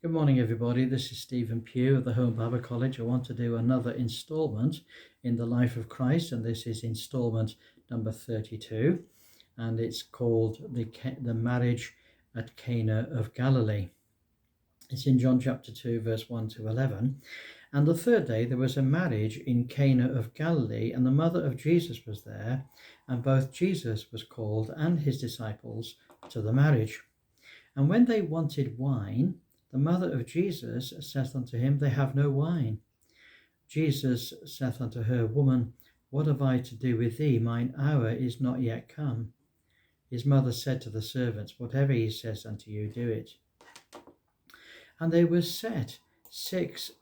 Good morning, everybody. This is Stephen Pugh of the Home Bible College. I want to do another installment in the life of Christ, and this is installment number 32, and it's called the marriage at Cana of Galilee. It's in John chapter 2, verse 1 to 11. And the third day there was a marriage in Cana of Galilee, and the mother of Jesus was there, and both Jesus was called and his disciples to the marriage. And when they wanted wine, the mother of Jesus saith unto him, They have no wine. Jesus saith unto her, Woman, what have I to do with thee? Mine hour is not yet come. His mother said to the servants, Whatever he says unto you, do it. And they were set 6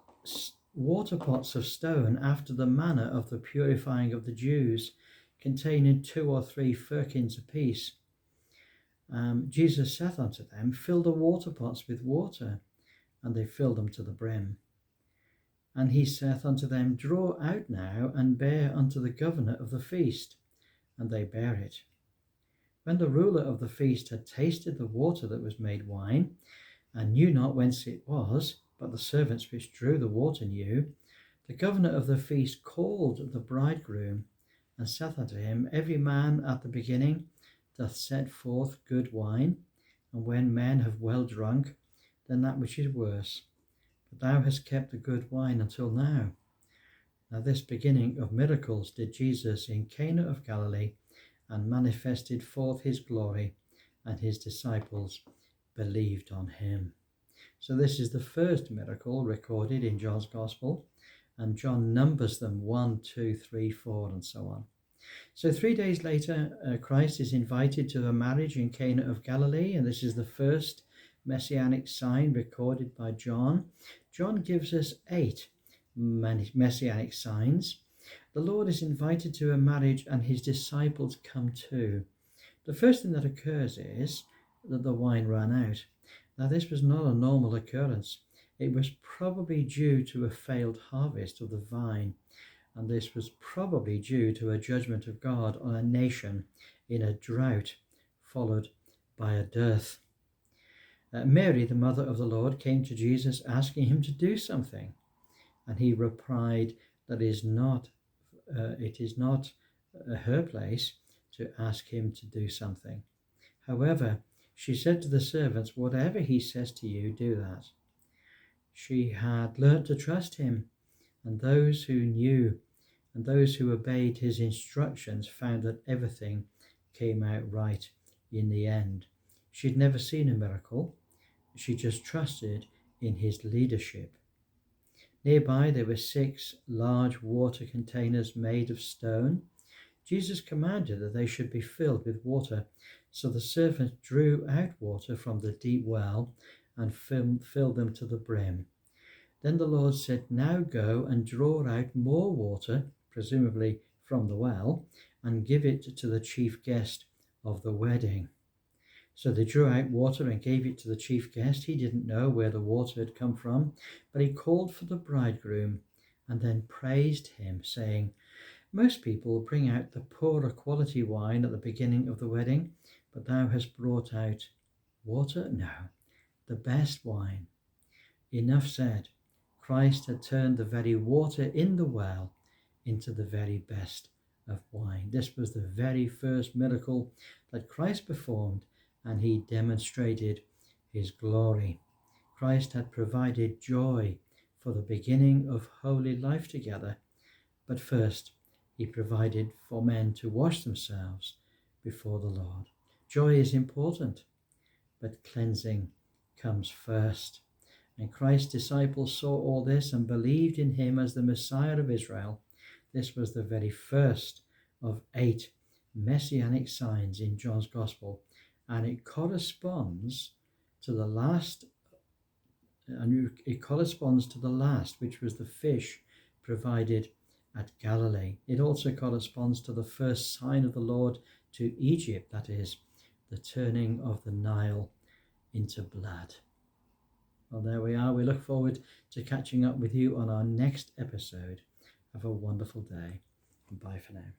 water pots of stone after the manner of the purifying of the Jews, containing 2 or 3 firkins apiece. Jesus saith unto them, Fill the water pots with water. And they filled them to the brim. And he saith unto them, Draw out now, and bear unto the governor of the feast. And they bare it. When the ruler of the feast had tasted the water that was made wine, and knew not whence it was, but the servants which drew the water knew, the governor of the feast called the bridegroom, and saith unto him, Every man at the beginning doth set forth good wine, and when men have well drunk, then that which is worse. But thou hast kept the good wine until now. Now this beginning of miracles did Jesus in Cana of Galilee, and manifested forth his glory, and his disciples believed on him. So this is the first miracle recorded in John's Gospel, and John numbers them 1, 2, 3, 4, and so on. So 3 days later, Christ is invited to a marriage in Cana of Galilee, and this is the first messianic sign recorded by John. John gives us 8 messianic signs. The Lord is invited to a marriage, and his disciples come too. The first thing that occurs is that the wine ran out. Now, this was not a normal occurrence. It was probably due to a failed harvest of the vine, and this was probably due to a judgment of God on a nation in a drought, followed by a dearth. Mary, the mother of the Lord, came to Jesus asking him to do something, and he replied that it is not her place to ask him to do something. However, she said to the servants, Whatever he says to you, do that. She had learnt to trust him, and those who knew and those who obeyed his instructions found that everything came out right in the end. She'd never seen a miracle. She just trusted in his leadership. Nearby there were 6 large water containers made of stone. Jesus commanded that they should be filled with water. So the servants drew out water from the deep well and filled them to the brim. Then the Lord said, Now go and draw out more water, presumably from the well, and give it to the chief guest of the wedding. So they drew out water and gave it to the chief guest. He didn't know where the water had come from, but he called for the bridegroom and then praised him, saying, Most people bring out the poorer quality wine at the beginning of the wedding, but thou hast brought out water? No, the best wine. Enough said. Christ had turned the very water in the well into the very best of wine. This was the very first miracle that Christ performed, and he demonstrated his glory. Christ had provided joy for the beginning of holy life together, but first he provided for men to wash themselves before the Lord. Joy is important, but cleansing comes first. And Christ's disciples saw all this and believed in him as the Messiah of Israel. This was the very first of 8 messianic signs in John's Gospel, and it corresponds to the last, which was the fish provided at Galilee. It also corresponds to the first sign of the Lord to Egypt, that is, the turning of the Nile into blood. Well, there we are. We look forward to catching up with you on our next episode. Have a wonderful day. Bye for now.